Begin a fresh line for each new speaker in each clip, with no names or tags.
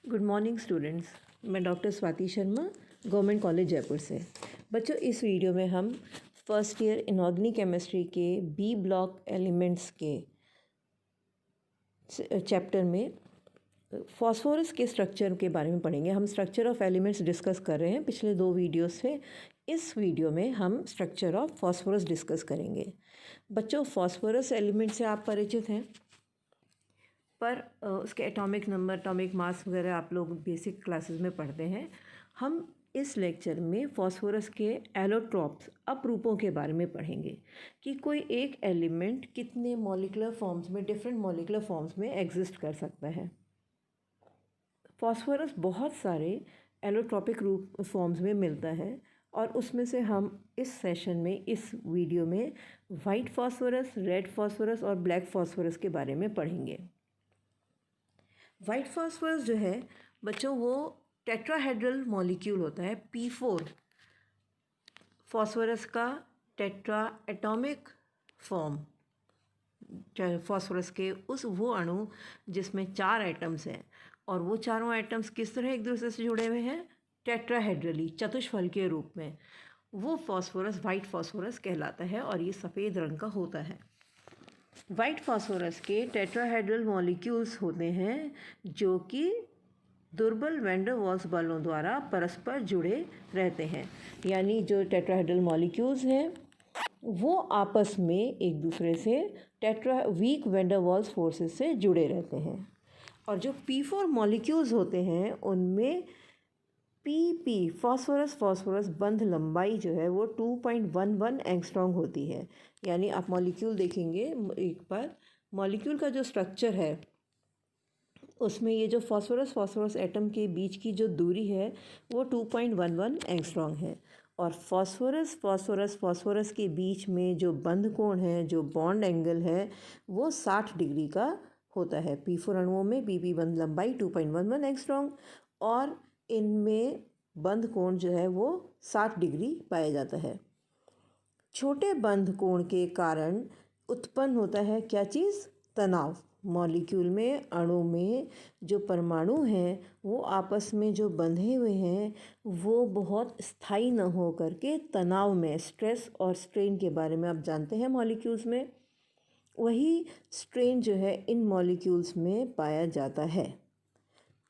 Good morning students. मैं doctor Swati Sharma, government college Jaipur से। बच्चों, इस वीडियो में हम फर्स्ट ईयर इनऑर्गेनिक केमिस्ट्री के बी ब्लॉक एलिमेंट्स के चैप्टर में फॉस्फोरस के स्ट्रक्चर के बारे में पढ़ेंगे। हम स्ट्रक्चर ऑफ एलिमेंट्स डिस्कस कर रहे हैं पिछले 2 वीडियो से। इस वीडियो में हम स्ट्रक्चर ऑफ फॉस्फोरस डिस्कस करेंगे। बच्चों, फॉस्फोरस एलिमेंट से आप परिचित हैं, पर उसके एटॉमिक नंबर, एटॉमिक मास वगैरह आप लोग बेसिक क्लासेस में पढ़ते हैं। हम इस लेक्चर में फॉस्फोरस के एलोट्रॉप्स, अपरूपों के बारे में पढ़ेंगे कि कोई एक एलिमेंट कितने मॉलिक्यूलर फॉर्म्स में, डिफरेंट मॉलिक्यूलर फॉर्म्स में एग्जिस्ट कर सकता है। फॉस्फोरस बहुत सारे एलोट्रॉपिक रूप फॉर्म्स में मिलता है और उसमें से हम इस सेशन में, इस वीडियो में वाइट फॉस्फोरस, रेड फॉस्फोरस और ब्लैक फॉस्फोरस के बारे में पढ़ेंगे। वाइट फॉस्फोरस जो है बच्चों, वो टेट्राहेड्रल मॉलिक्यूल होता है। P4 फॉस्फोरस का टेट्रा एटॉमिक फॉर्म, फॉस्फोरस के वो अणु जिसमें 4 एटम्स हैं और वो चारों एटम्स किस तरह एक दूसरे से जुड़े हुए हैं? टेट्राहेड्रली, चतुष्फल के रूप में। वो फॉस्फोरस वाइट फॉस्फोरस कहलाता है और ये सफ़ेद रंग का होता है। वाइट फॉस्फोरस के टेट्राहेड्रल मॉलिक्यूल्स होते हैं जो कि दुर्बल वैन डर वाल्स बलों द्वारा परस्पर जुड़े रहते हैं। यानी जो टेट्राहेड्रल मॉलिक्यूल्स हैं वो आपस में एक दूसरे से weak van der Waals forces से जुड़े रहते हैं। और जो P4 मॉलिक्यूल्स होते हैं उनमें PP फॉस्फोरस बंध लंबाई जो है वो 2.11 एंगस्ट्रॉम होती है। यानी आप मॉलिक्यूल देखेंगे एक बार, मॉलिक्यूल का जो स्ट्रक्चर है उसमें ये जो फॉस्फोरस एटम के बीच की जो दूरी है वो 2.11 एंगस्ट्रॉम है। और फॉस्फोरस के बीच में जो बंध कोण है, जो बॉन्ड एंगल है, वो 60 डिग्री का होता है। P4 अणुओं में PP बंध लंबाई 2.11 एंगस्ट्रॉम और इनमें बंध कोण जो है वो 60 डिग्री पाया जाता है। छोटे बंध कोण के कारण उत्पन्न होता है क्या चीज़? तनाव। मॉलिक्यूल में, अणु में जो परमाणु हैं वो आपस में जो बंधे हुए हैं वो बहुत स्थायी न हो करके तनाव में, स्ट्रेस और स्ट्रेन के बारे में आप जानते हैं मॉलिक्यूल्स में। वही स्ट्रेन जो है इन मॉलिक्यूल्स में पाया जाता है।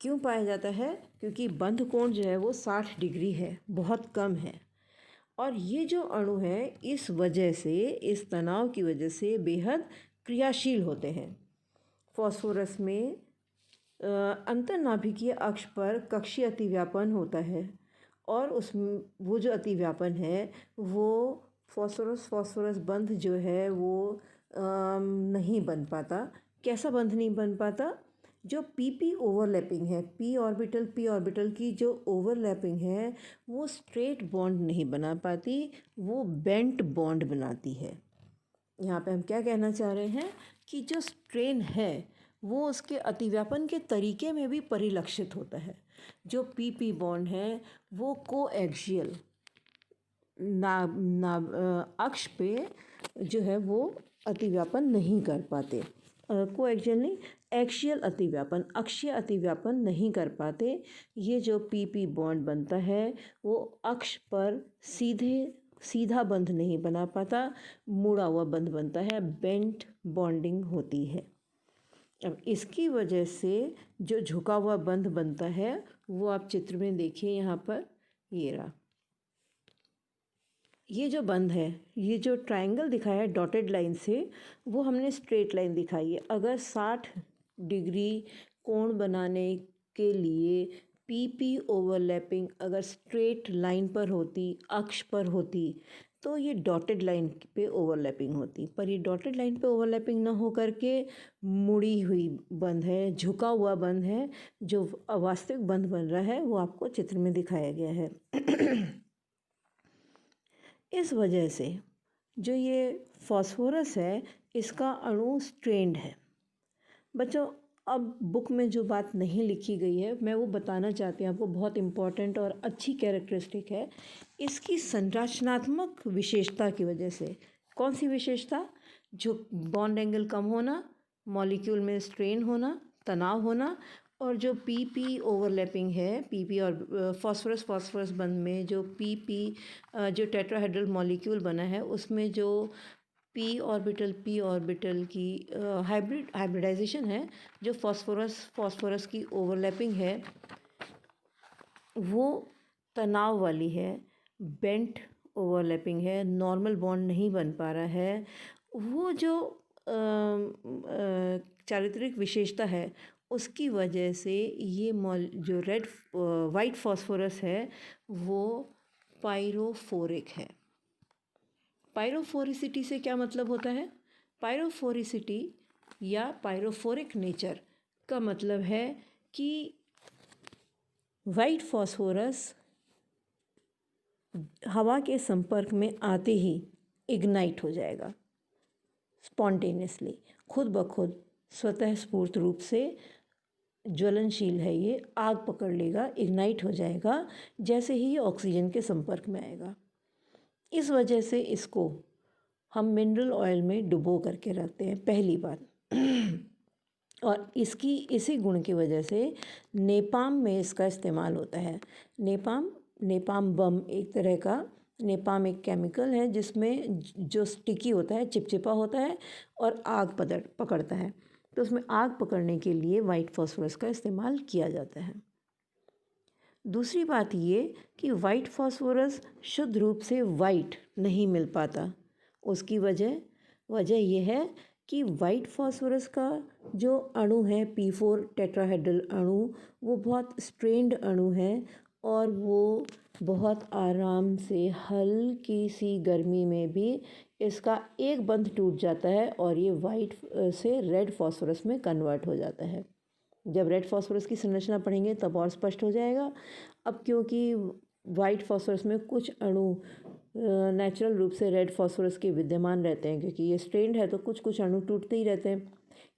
क्यों पाया जाता है? क्योंकि बंध कोण जो है वो 60 डिग्री है, बहुत कम है। और ये जो अणु है इस वजह से, इस तनाव की वजह से बेहद क्रियाशील होते हैं। फॉस्फोरस में अंतर्नाभिकीय अक्ष पर कक्षीय अतिव्यापन होता है और उसमें वो जो अतिव्यापन है वो फॉस्फोरस बंध जो है वो नहीं बन पाता। कैसा बंध नहीं बन पाता? जो PP ओवरलैपिंग है, p ऑर्बिटल की जो ओवरलैपिंग है वो स्ट्रेट बॉन्ड नहीं बना पाती, वो बेंट बॉन्ड बनाती है। यहाँ पे हम क्या कहना चाह रहे हैं कि जो स्ट्रेन है वो उसके अतिव्यापन के तरीके में भी परिलक्षित होता है। जो PP बॉन्ड है वो कोएक्सियल अक्ष पे जो है वो अतिव्यापन नहीं कर पाते। कोएक्सियल नहीं, एक्सियल अतिव्यापन, अक्षीय अतिव्यापन नहीं कर पाते। ये जो PP बॉन्ड बनता है वो अक्ष पर सीधा बंध नहीं बना पाता, मुड़ा हुआ बंध बनता है, बेंट बॉन्डिंग होती है। अब इसकी वजह से जो झुका हुआ बंध बनता है वो आप चित्र में देखिए, यहाँ पर ये रहा। ये जो बंध है, ये जो ट्रायंगल दिखाया है डॉटेड लाइन से, वो हमने स्ट्रेट लाइन दिखाई है। अगर 60 डिग्री कोण बनाने के लिए PP ओवरलैपिंग अगर स्ट्रेट लाइन पर होती, अक्ष पर होती, तो ये डॉटेड लाइन पे ओवरलैपिंग होती। पर ये डॉटेड लाइन पे ओवरलैपिंग ना हो करके मुड़ी हुई बंध है, झुका हुआ बंध है। जो वास्तविक बंध बन रहा है वो आपको चित्र में दिखाया गया है। इस वजह से जो ये फॉस्फोरस है इसका अणु स्ट्रेन्ड है। बच्चों, अब बुक में जो बात नहीं लिखी गई है मैं वो बताना चाहती हूँ आपको, बहुत इम्पॉर्टेंट और अच्छी कैरेक्टरिस्टिक है इसकी संरचनात्मक विशेषता की वजह से। कौन सी विशेषता? जो बॉन्ड एंगल कम होना, मॉलिक्यूल में स्ट्रेन होना, तनाव होना और जो पीपी ओवरलैपिंग है, पीपी और फॉस्फोरस फॉस्फोरस बंध में जो पीपी जो टेट्राहेड्रल मॉलिक्यूल बना है उसमें जो पी ऑर्बिटल की हाइब्रिडाइजेशन है, जो फॉस्फोरस फॉस्फोरस की ओवरलैपिंग है वो तनाव वाली है, बेंट ओवरलैपिंग है, नॉर्मल बॉन्ड नहीं बन पा रहा है। वो जो चारित्रिक विशेषता है उसकी वजह से ये जो वाइट फॉस्फोरस है वो पायरोफोरिक है। पायरोफोरिसिटी से क्या मतलब होता है? पायरोफोरिसिटी या पायरोफोरिक नेचर का मतलब है कि वाइट फॉस्फोरस हवा के संपर्क में आते ही इग्नाइट हो जाएगा स्पॉन्टेनियसली, खुद ब खुद स्वतः स्फूर्त रूप से ज्वलनशील है, ये आग पकड़ लेगा, इग्नाइट हो जाएगा जैसे ही ये ऑक्सीजन के संपर्क में आएगा। इस वजह से इसको हम मिनरल ऑयल में डुबो करके रखते हैं, पहली बात। और इसकी इसी गुण की वजह से नेपाम में इसका इस्तेमाल होता है। नेपाम बम एक तरह का, नेपाम एक केमिकल है जिसमें जो स्टिकी होता है, चिपचिपा होता है और आग पकड़ता है, तो उसमें आग पकड़ने के लिए वाइट फॉस्फोरस का इस्तेमाल किया जाता है। दूसरी बात ये कि वाइट फॉस्फोरस शुद्ध रूप से वाइट नहीं मिल पाता। उसकी वजह यह है कि वाइट फॉस्फोरस का जो अणु है P4 टेट्राहेड्रल अणु, वो बहुत स्ट्रेन्ड अणु है और वो बहुत आराम से हल्की सी गर्मी में भी इसका एक बंध टूट जाता है और ये वाइट से रेड फॉस्फोरस में कन्वर्ट हो जाता है। जब रेड फॉस्फोरस की संरचना पढ़ेंगे तब और स्पष्ट हो जाएगा। अब क्योंकि वाइट फॉस्फोरस में कुछ अणु नेचुरल रूप से रेड फॉस्फोरस के विद्यमान रहते हैं, क्योंकि ये स्ट्रेन्ड है तो कुछ कुछ अणु टूटते ही रहते हैं,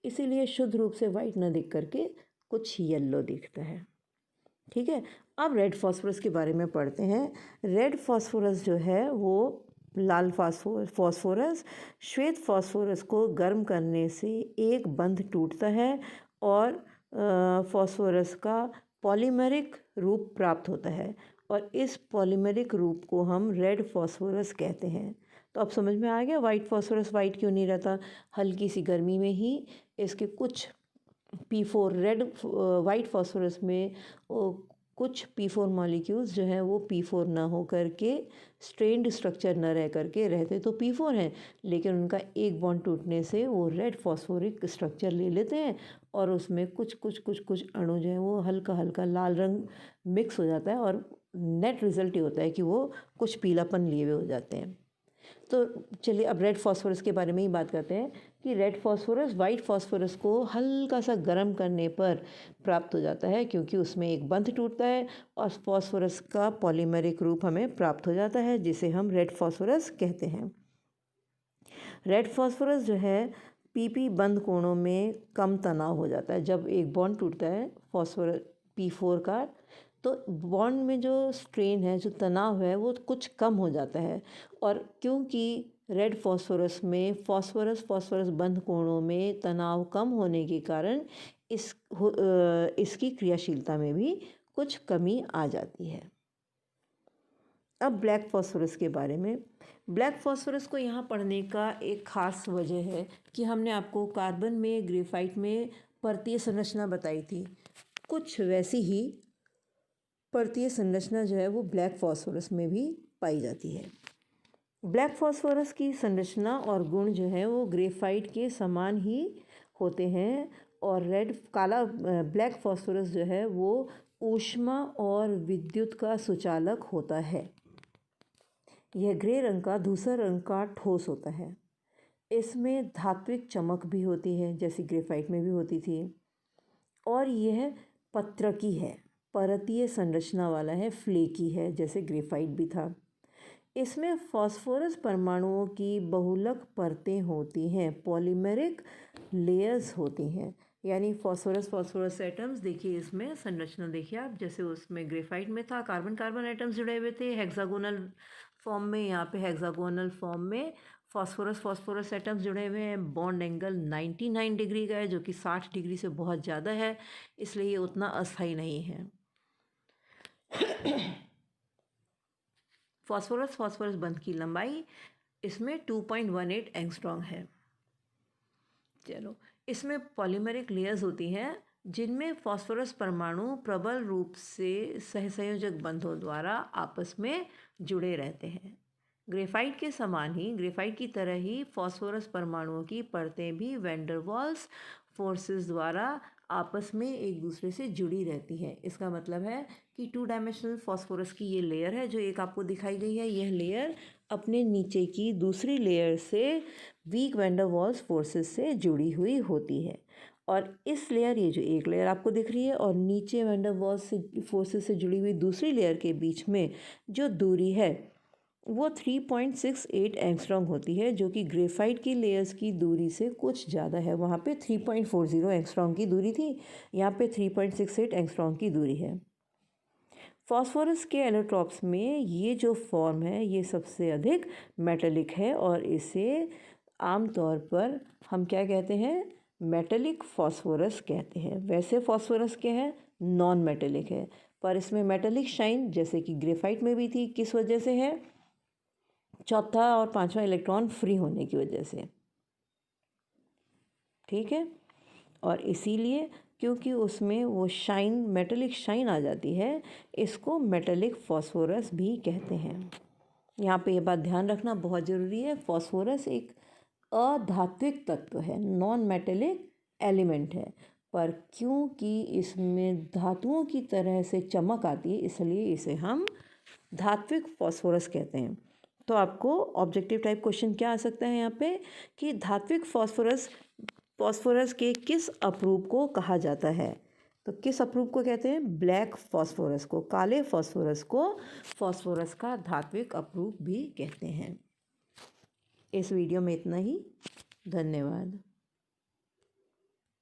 इसीलिए शुद्ध रूप से वाइट न दिख करके कुछ येलो दिखता है। ठीक है, अब रेड फॉस्फोरस के बारे में पढ़ते हैं। रेड फॉस्फोरस जो है वो लाल फॉस्फोरस श्वेत फॉस्फोरस को गर्म करने से एक बंध टूटता है और फॉस्फोरस का पॉलीमेरिक रूप प्राप्त होता है और इस पॉलीमेरिक रूप को हम रेड फॉस्फोरस कहते हैं। तो अब समझ में आ गया वाइट फॉस्फोरस वाइट क्यों नहीं रहता। हल्की सी गर्मी में ही इसके कुछ P4 रेड वाइट फॉस्फोरस में कुछ P4 मॉलिक्यूल्स जो हैं वो P4 ना हो करके स्ट्रेन्ड स्ट्रक्चर न रह करके रहते तो P4 हैं, लेकिन उनका एक बॉन्ड टूटने से वो रेड फॉस्फोरिक स्ट्रक्चर ले लेते हैं और उसमें कुछ अणु जो हैं वो हल्का हल्का लाल रंग मिक्स हो जाता है और नेट रिज़ल्ट ये होता है कि वो कुछ पीलापन लिए हुए हो जाते हैं। तो चलिए अब रेड फॉस्फोरस के बारे में ही बात करते हैं कि रेड फॉस्फोरस वाइट फॉस्फोरस को हल्का सा गर्म करने पर प्राप्त हो जाता है, क्योंकि उसमें एक बंध टूटता है और फॉस्फोरस का पॉलीमेरिक रूप हमें प्राप्त हो जाता है, जिसे हम रेड फॉस्फोरस कहते हैं। रेड फॉस्फोरस जो है पीपी बंध कोणों में कम तनाव हो जाता है। जब एक बॉन्ड टूटता है फॉस्फोरस P4 का, तो बॉन्ड में जो स्ट्रेन है, जो तनाव है, वो कुछ कम हो जाता है। और क्योंकि रेड फॉस्फोरस में फॉस्फोरस बंध कोणों में तनाव कम होने के कारण इसकी क्रियाशीलता में भी कुछ कमी आ जाती है। अब ब्लैक फॉस्फोरस के बारे में। ब्लैक फॉस्फोरस को यहाँ पढ़ने का एक ख़ास वजह है कि हमने आपको कार्बन में ग्रेफाइट में परतीय संरचना बताई थी, कुछ वैसी ही परतीय संरचना जो है वो ब्लैक फॉस्फोरस में भी पाई जाती है। ब्लैक फॉस्फोरस की संरचना और गुण जो है वो ग्रेफाइट के समान ही होते हैं और ब्लैक फॉस्फोरस जो है वो ऊष्मा और विद्युत का सुचालक होता है। यह ग्रे रंग का धूसर रंग का ठोस होता है। इसमें धात्विक चमक भी होती है, जैसी ग्रेफाइट में भी होती थी, और यह पत्रकी है, परतीय संरचना वाला है, फ्लेकी है, जैसे ग्रेफाइट भी था। इसमें फॉस्फोरस परमाणुओं की बहुलक परतें होती हैं, पॉलीमेरिक लेयर्स होती हैं, यानी फॉस्फोरस एटम्स। देखिए इसमें संरचना देखिए आप, जैसे उसमें ग्रेफाइट में था कार्बन एटम्स जुड़े हुए थे हेक्सागोनल फॉर्म में, यहाँ पे हेक्सागोनल फॉर्म में फास्फोरस एटम्स जुड़े हुए हैं। बॉन्ड एंगल 99 डिग्री का है, जो कि 60 डिग्री से बहुत ज़्यादा है, इसलिए ये उतना अस्थायी नहीं है। फास्फोरस बंध की लंबाई इसमें 2.18 एंगस्ट्रॉम है। चलो, इसमें पॉलीमेरिक लेयर्स होती हैं जिनमें फास्फोरस परमाणु प्रबल रूप से सहसंयोजक बंधों द्वारा आपस में जुड़े रहते हैं। ग्रेफाइट के समान ही, ग्रेफाइट की तरह ही फास्फोरस परमाणुओं की परतें भी वैन डर वाल्स फोर्सेस द्वारा आपस में एक दूसरे से जुड़ी रहती है। इसका मतलब है कि 2 डायमेंशनल फास्फोरस की ये लेयर है जो एक आपको दिखाई गई है, यह लेयर अपने नीचे की दूसरी लेयर से weak van der Waals forces से जुड़ी हुई होती है। और इस लेयर, ये जो एक लेयर आपको दिख रही है और नीचे वैन डर वाल्स से फोर्सेस से जुड़ी हुई दूसरी लेयर के बीच में जो दूरी है वो 3.68 एंगस्ट्रॉम होती है, जो कि ग्रेफाइट की लेयर्स की दूरी से कुछ ज़्यादा है। वहाँ पे 3.40 एंगस्ट्रॉम की दूरी थी, यहाँ पे 3.68 एंगस्ट्रॉम की दूरी है। फास्फोरस के एलोट्रॉप्स में ये जो फॉर्म है ये सबसे अधिक मेटेलिक है और इसे आमतौर पर हम क्या कहते हैं, मेटेलिक फास्फोरस कहते हैं। वैसे फास्फोरस क्या है, नॉन मेटेलिक है, पर इसमें मेटेलिक शाइन जैसे कि ग्रेफाइट में भी थी, किस वजह से है, चौथा और पांचवा इलेक्ट्रॉन फ्री होने की वजह से। ठीक है, और इसीलिए क्योंकि उसमें वो शाइन, मेटेलिक शाइन आ जाती है, इसको मेटेलिक फास्फोरस भी कहते हैं। यहाँ पे ये बात ध्यान रखना बहुत ज़रूरी है, फास्फोरस एक अधात्विक तत्व है, नॉन मेटेलिक एलिमेंट है, पर क्योंकि इसमें धातुओं की तरह से चमक आती है इसलिए इसे हम धात्विक फास्फोरस कहते हैं। तो आपको ऑब्जेक्टिव टाइप क्वेश्चन क्या आ सकता है यहाँ पे कि धात्विक फास्फोरस के किस अपरूप को कहा जाता है। तो किस अपरूप को कहते हैं, ब्लैक फास्फोरस को, काले फास्फोरस को फास्फोरस का धात्विक अपरूप भी कहते हैं। इस वीडियो में इतना ही, धन्यवाद।